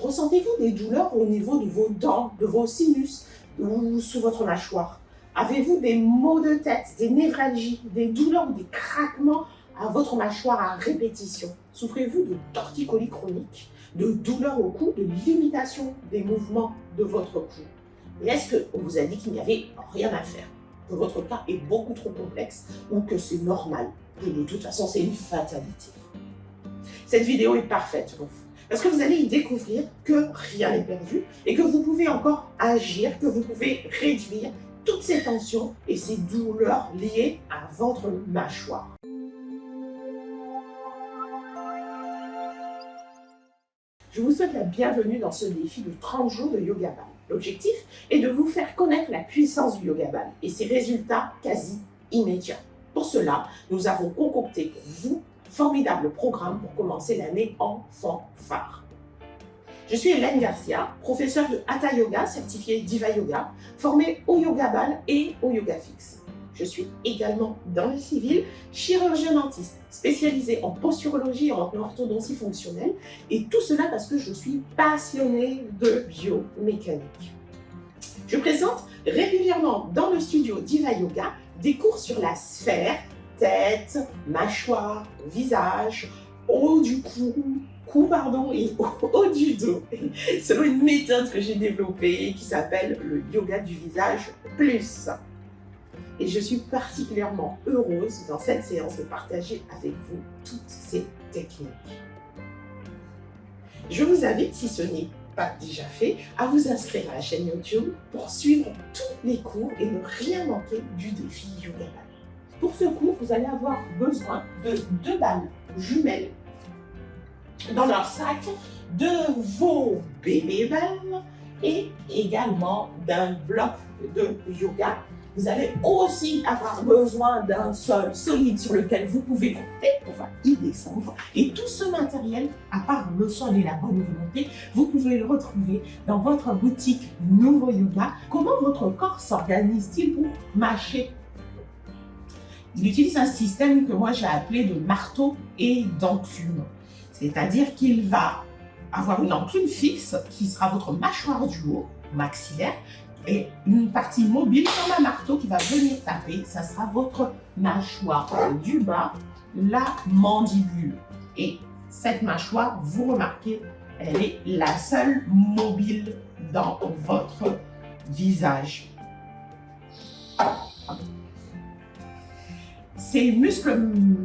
Ressentez-vous des douleurs au niveau de vos dents, de vos sinus ou sous votre mâchoire? Avez-vous des maux de tête, des névralgies, des douleurs ou des craquements à votre mâchoire à répétition? Souffrez-vous de torticolis chronique, de douleurs au cou, de limitation des mouvements de votre cou? Et est-ce qu'on vous a dit qu'il n'y avait rien à faire, que votre cas est beaucoup trop complexe ou que c'est normal, que de toute façon c'est une fatalité? Cette vidéo est parfaite pour vous, parce que vous allez y découvrir que rien n'est perdu et que vous pouvez encore agir, que vous pouvez réduire toutes ces tensions et ces douleurs liées à votre mâchoire. Je vous souhaite la bienvenue dans ce défi de 30 jours de Yoga Ball. L'objectif est de vous faire connaître la puissance du Yoga Ball et ses résultats quasi immédiats. Pour cela, nous avons concocté pour vous un formidable programme pour commencer l'année en fanfare. Je suis Hélène Garcia, professeure de Hatha Yoga, certifiée Diva Yoga, formée au Yoga Ball et au Yoga Fixe. Je suis également dans le civil, chirurgien dentiste, spécialisée en posturologie et en orthodontie fonctionnelle, et tout cela parce que je suis passionnée de biomécanique. Je présente régulièrement dans le studio Diva Yoga des cours sur la sphère, tête, mâchoire, visage, haut du cou et haut du dos, selon une méthode que j'ai développée qui s'appelle le yoga du visage plus. Et je suis particulièrement heureuse dans cette séance de partager avec vous toutes ces techniques. Je vous invite, si ce n'est pas déjà fait, à vous inscrire à la chaîne YouTube pour suivre tous les cours et ne rien manquer du défi Yoga Ball. Pour ce cours, vous allez avoir besoin de 2 balles jumelles dans leur sac, de vos bébés balles et également d'un bloc de yoga. Vous allez aussi avoir besoin d'un sol solide sur lequel vous pouvez compter, on va y descendre. Et tout ce matériel, à part le sol et la bonne volonté, vous pouvez le retrouver dans votre boutique Nouveau Yoga. Comment votre corps s'organise-t-il pour mâcher? Il utilise un système que moi j'ai appelé de marteau et d'enclume. C'est-à-dire qu'il va avoir une enclume fixe qui sera votre mâchoire du haut, maxillaire, et une partie mobile comme un marteau qui va venir taper, ça sera votre mâchoire du bas, la mandibule. Et cette mâchoire, vous remarquez, elle est la seule mobile dans votre visage. Ces muscles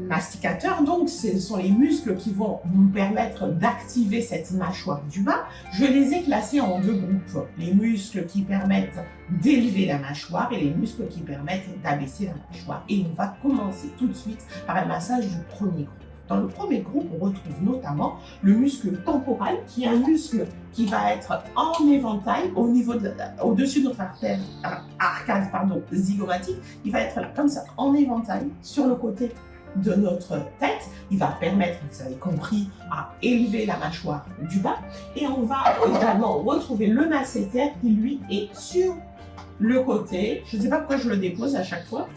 masticateurs, donc, ce sont les muscles qui vont vous permettre d'activer cette mâchoire du bas. Je les ai classés en 2 groupes. Les muscles qui permettent d'élever la mâchoire et les muscles qui permettent d'abaisser la mâchoire. Et on va commencer tout de suite par un massage du premier groupe. Dans le premier groupe, on retrouve notamment le muscle temporal, qui est un muscle qui va être en éventail au-dessus de notre arcade zygomatique. Il va être là, comme ça, en éventail, sur le côté de notre tête. Il va permettre, vous avez compris, à élever la mâchoire du bas. Et on va également retrouver le masséter qui, lui, est sur le côté. Je ne sais pas pourquoi je le dépose à chaque fois.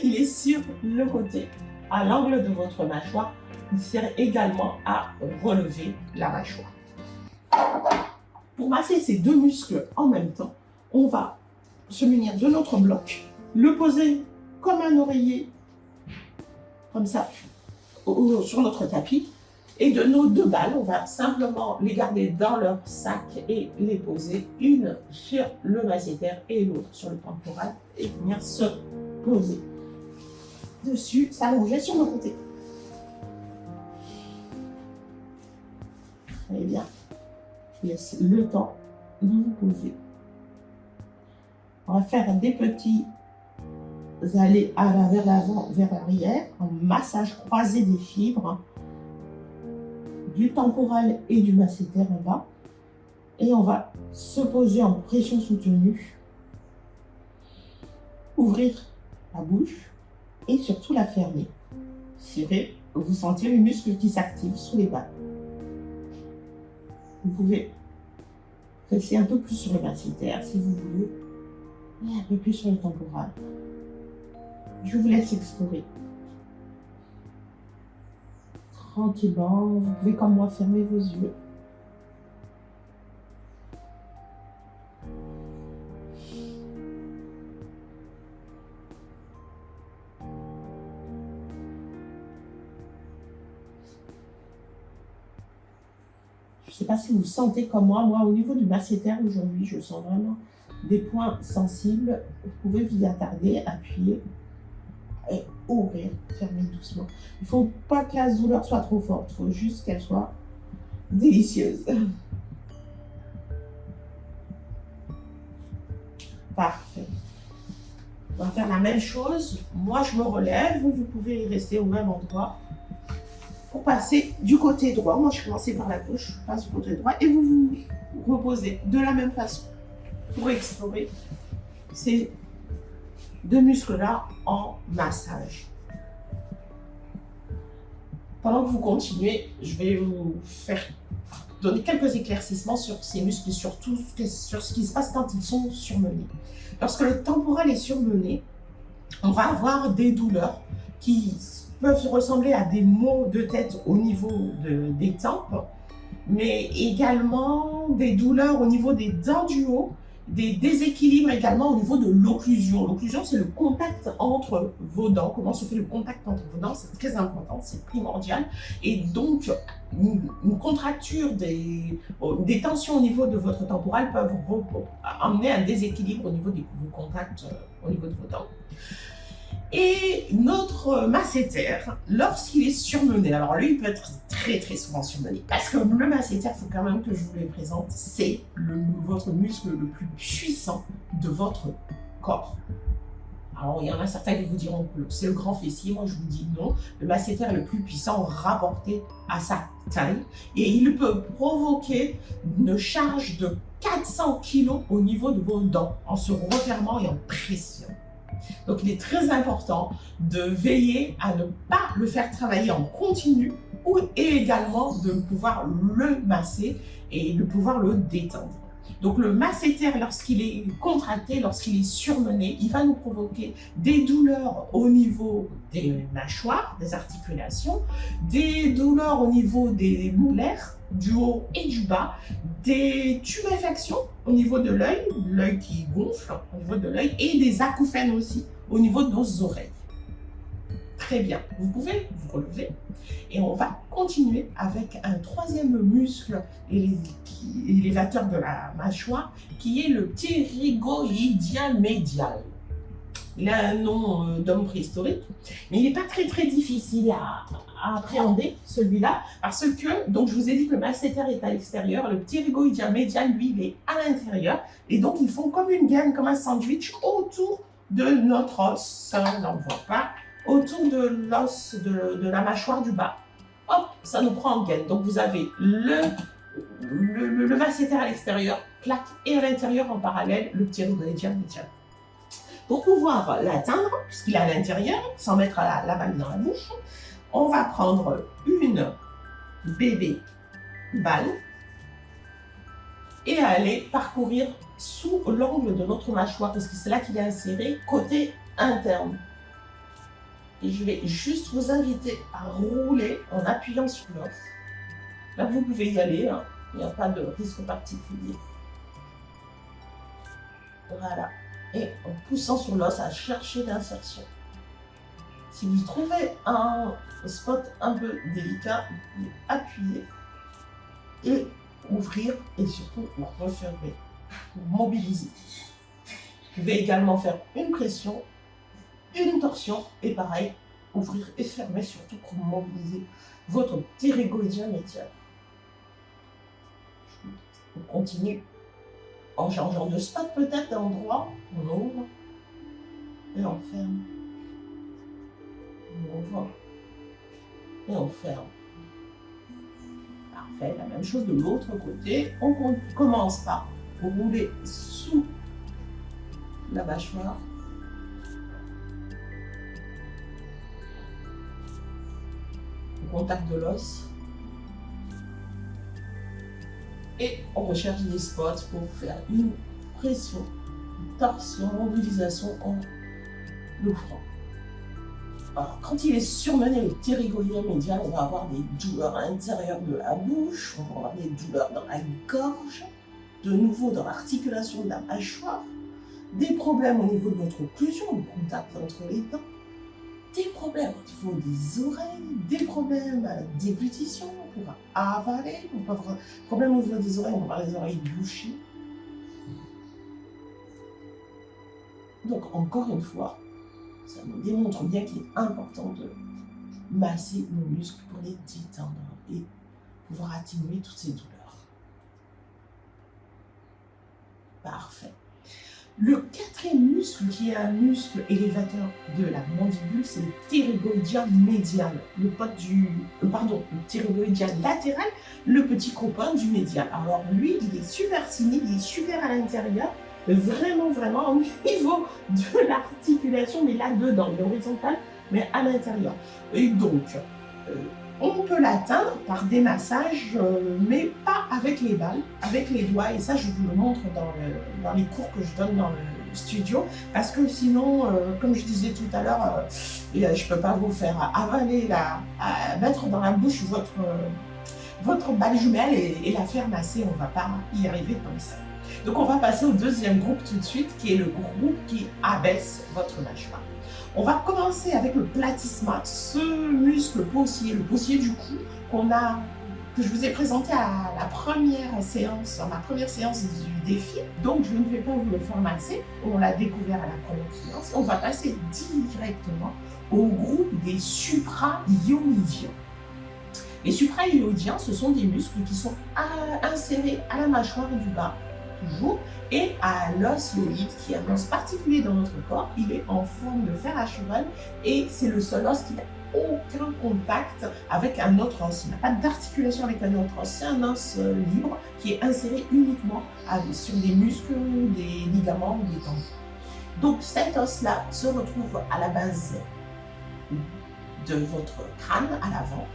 Il est sur le côté, à l'angle de votre mâchoire, il sert également à relever la mâchoire. Pour masser ces 2 muscles en même temps, on va se munir de notre bloc, le poser comme un oreiller, comme ça, sur notre tapis, et de nos 2 balles, on va simplement les garder dans leur sac et les poser, une sur le masséter et l'autre sur le temporal, et venir se poser dessus, s'allonger sur le côté. Allez bien, je laisse le temps de vous poser. On va faire des petits allers vers l'avant, vers l'arrière, un massage croisé des fibres du temporal et du masséter en bas. Et on va se poser en pression soutenue, ouvrir la bouche et surtout la fermer. Serrez, vous sentez les muscles qui s'activent sous les balles. Vous pouvez presser un peu plus sur le masséter si vous voulez, et un peu plus sur le temporal. Je vous laisse explorer. Tranquillement, vous pouvez comme moi fermer vos yeux Je ne sais pas si vous sentez comme moi, au niveau du masséter aujourd'hui, je sens vraiment des points sensibles. Vous pouvez vous y attarder, appuyer et ouvrir, fermer doucement. Il ne faut pas que la douleur soit trop forte, il faut juste qu'elle soit délicieuse. Parfait. On va faire la même chose. Moi, je me relève. Vous pouvez rester au même endroit pour passer du côté droit. Moi, je commence par la gauche, je passe du côté droit et vous vous reposez de la même façon pour explorer ces deux muscles-là en massage. Pendant que vous continuez, je vais vous faire donner quelques éclaircissements sur ces muscles et surtout sur ce qui se passe quand ils sont surmenés. Lorsque le temporal est surmené, on va avoir des douleurs qui peuvent ressembler à des maux de tête au niveau des tempes, mais également des douleurs au niveau des dents du haut, des déséquilibres également au niveau de l'occlusion. L'occlusion, c'est le contact entre vos dents. Comment se fait le contact entre vos dents? C'est très important, c'est primordial. Et donc, une contracture des tensions au niveau de votre temporal peuvent amener un déséquilibre au niveau de vos contacts, au niveau de vos dents. Et notre masséter, lorsqu'il est surmené, alors lui, il peut être très très souvent surmené, parce que le masséter, il faut quand même que je vous le présente, c'est votre muscle le plus puissant de votre corps. Alors, il y en a certains qui vous diront que c'est le grand fessier, moi je vous dis non, le masséter est le plus puissant rapporté à sa taille, et il peut provoquer une charge de 400 kg au niveau de vos dents, en se refermant et en pression. Donc, il est très important de veiller à ne pas le faire travailler en continu et également de pouvoir le masser et de pouvoir le détendre. Donc, le masséter, lorsqu'il est contracté, lorsqu'il est surmené, il va nous provoquer des douleurs au niveau des mâchoires, des articulations, des douleurs au niveau des molaires, du haut et du bas, des tuméfactions au niveau de l'œil qui gonfle au niveau de l'œil et des acouphènes aussi au niveau de nos oreilles. Très bien, vous pouvez vous relever et on va continuer avec un troisième muscle élévateur de la mâchoire qui est le ptérygoïdien médial. Il a un nom d'homme préhistorique, mais il n'est pas très très difficile à appréhender celui-là parce que, donc je vous ai dit que le masséter est à l'extérieur, le ptérygoïdien médial, lui, il est à l'intérieur et donc ils font comme une gaine, comme un sandwich autour de notre os, ça on n'en voit pas, autour de l'os de la mâchoire du bas. Hop, ça nous prend en gaine. Donc vous avez le masséter à l'extérieur, clac, et à l'intérieur en parallèle, le ptérygoïdien médial. Pour pouvoir l'atteindre, puisqu'il est à l'intérieur, sans mettre la balle dans la bouche, on va prendre une bébé balle et aller parcourir sous l'angle de notre mâchoire, parce que c'est là qu'il est inséré, côté interne. Et je vais juste vous inviter à rouler en appuyant sur l'os. Là, vous pouvez y aller, hein. Il n'y a pas de risque particulier. Voilà. Et en poussant sur l'os à chercher l'insertion. Si vous trouvez un spot un peu délicat, vous pouvez appuyer et ouvrir et surtout refermer, mobiliser. Vous pouvez également faire une pression, une torsion et pareil, ouvrir et fermer surtout pour mobiliser votre ptérygoïdien médial. On continue en changeant de spot peut-être d'endroit, on ouvre et on ferme. On ouvre et on ferme. Parfait, la même chose de l'autre côté. On commence par rouler sous la mâchoire. Au contact de l'os. Et on recherche des spots pour faire une pression, une torsion, mobilisation en l'ouvrant. Alors, quand il est surmené, le ptérygoïdien médial, on va avoir des douleurs à l'intérieur de la bouche, on va avoir des douleurs dans la gorge, de nouveau dans l'articulation de la mâchoire, des problèmes au niveau de notre occlusion, le contact entre les dents, des problèmes au niveau des oreilles, des problèmes à la déglutition, pour avaler, pour pas avoir problème au niveau des oreilles, on va avoir les oreilles bouchées. Donc, encore une fois, ça nous démontre bien qu'il est important de masser nos muscles pour les détendre et pouvoir atténuer toutes ces douleurs. Parfait. Le quatrième muscle, qui est un muscle élévateur de la mandibule, c'est le ptérygoïdien médial, le ptérygoïdien latéral, le petit copain du médial. Alors lui, il est super ciné, il est super à l'intérieur, vraiment au niveau de l'articulation, mais là-dedans, l'horizontal, mais à l'intérieur. Et donc, on peut l'atteindre par des massages, mais pas avec les balles, avec les doigts. Et ça, je vous le montre dans les cours que je donne dans le studio. Parce que sinon, comme je disais tout à l'heure, je ne peux pas vous faire avaler, mettre dans la bouche votre balle jumelle et la faire masser. On ne va pas y arriver comme ça. Donc, on va passer au deuxième groupe tout de suite, qui est le groupe qui abaisse votre mâchoire. On va commencer avec le platysma, ce muscle paussier, le paussier du cou que je vous ai présenté à ma première séance du défi. Donc, je ne vais pas vous le faire masser, on l'a découvert à la première séance. On va passer directement au groupe des supraïoïdiens. Les supraïoïdiens, ce sont des muscles qui sont insérés à la mâchoire du bas, toujours, et à l'os hyoïde, qui est un os particulier dans notre corps. Il est en forme de fer à cheval et c'est le seul os qui n'a aucun contact avec un autre os. Il n'a pas d'articulation avec un autre os. C'est un os libre qui est inséré uniquement sur des muscles, des ligaments ou des tendons. Donc cet os-là se retrouve à la base de votre crâne, à l'avant.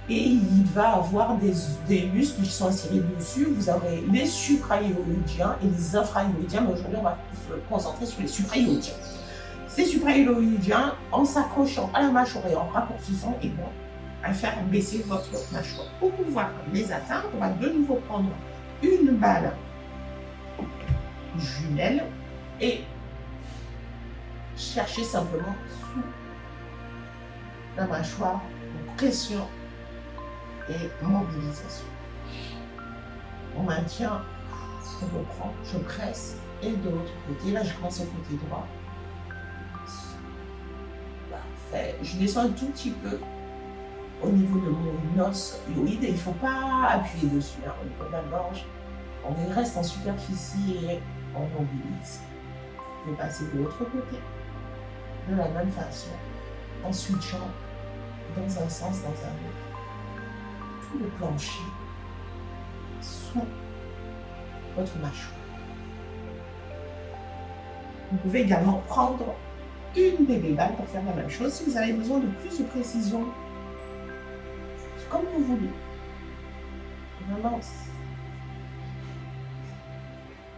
Et il va avoir des muscles qui sont insérés dessus. Vous aurez les supraïoïdiens et les infraïoïdiens, mais aujourd'hui on va se concentrer sur les supraïoïdiens. Ces supraïoïdiens, en s'accrochant à la mâchoire et en raccourcissant, ils vont faire baisser votre mâchoire. Pour pouvoir les atteindre, on va de nouveau prendre une balle jumelle et chercher simplement sous la mâchoire, pression et mobilisation. On maintient, on reprend, je presse, et de l'autre côté, là je commence au côté droit. Parfait. Je descends un tout petit peu au niveau de mon os hyoïde et il ne faut pas appuyer dessus, hein, au niveau de la gorge. On reste en superficie et on mobilise. Vous pouvez passer de l'autre côté, de la même façon, en switchant dans un sens, dans un autre. Le plancher sous votre mâchoire. Vous pouvez également prendre une bébé balle pour faire la même chose. Si vous avez besoin de plus de précision, c'est comme vous voulez. Vraiment.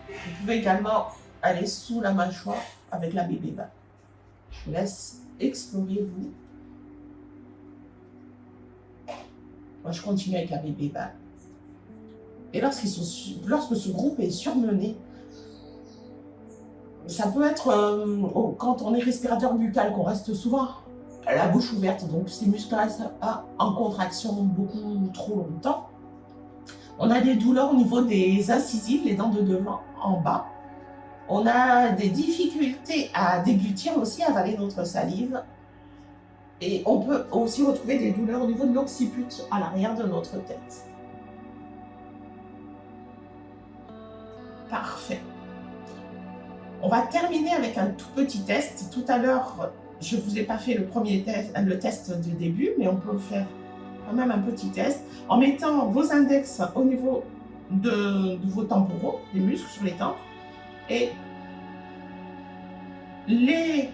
Vous pouvez également aller sous la mâchoire avec la bébé balle. Je vous laisse explorer vous. Moi, je continue avec la bébé balle. Et lorsque ce groupe est surmené, ça peut être quand on est respirateur buccal, qu'on reste souvent la bouche ouverte, donc ces muscles restent en contraction beaucoup trop longtemps. On a des douleurs au niveau des incisives, les dents de devant, en bas. On a des difficultés à déglutir aussi, à avaler notre salive. Et on peut aussi retrouver des douleurs au niveau de l'occiput, à l'arrière de notre tête. Parfait. On va terminer avec un tout petit test. Tout à l'heure, je ne vous ai pas fait le test de début, mais on peut faire quand même un petit test en mettant vos index au niveau de vos temporaux, les muscles sur les tempes, et les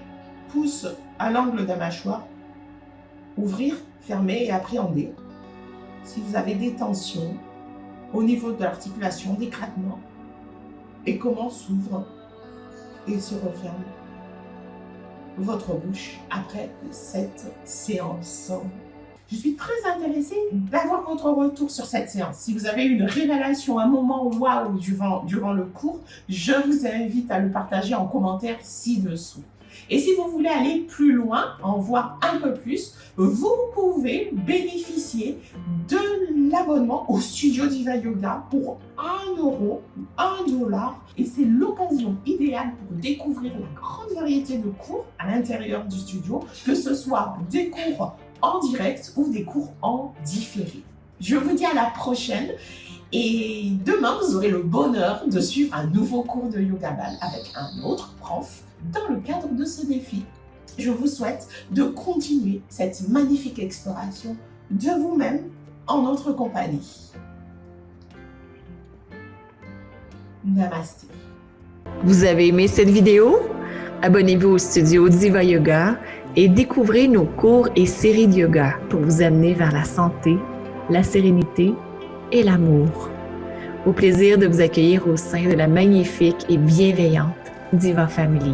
pouces à l'angle de la mâchoire. Ouvrir, fermer et appréhender. Si vous avez des tensions au niveau de l'articulation, des craquements, et comment s'ouvre et se referme votre bouche après cette séance. Je suis très intéressée d'avoir votre retour sur cette séance. Si vous avez une révélation, un moment waouh durant le cours, je vous invite à le partager en commentaire ci-dessous. Et si vous voulez aller plus loin, en voir un peu plus, vous pouvez bénéficier de l'abonnement au studio Diva Yoga pour 1 €, 1 $. Et c'est l'occasion idéale pour découvrir la grande variété de cours à l'intérieur du studio, que ce soit des cours en direct ou des cours en différé. Je vous dis à la prochaine. Et demain, vous aurez le bonheur de suivre un nouveau cours de Yoga Ball avec un autre prof dans le cadre de ce défi. Je vous souhaite de continuer cette magnifique exploration de vous-même en notre compagnie. Namasté. Vous avez aimé cette vidéo? Abonnez-vous au studio Diva Yoga et découvrez nos cours et séries de yoga pour vous amener vers la santé, la sérénité et l'amour. Au plaisir de vous accueillir au sein de la magnifique et bienveillante Diva Family.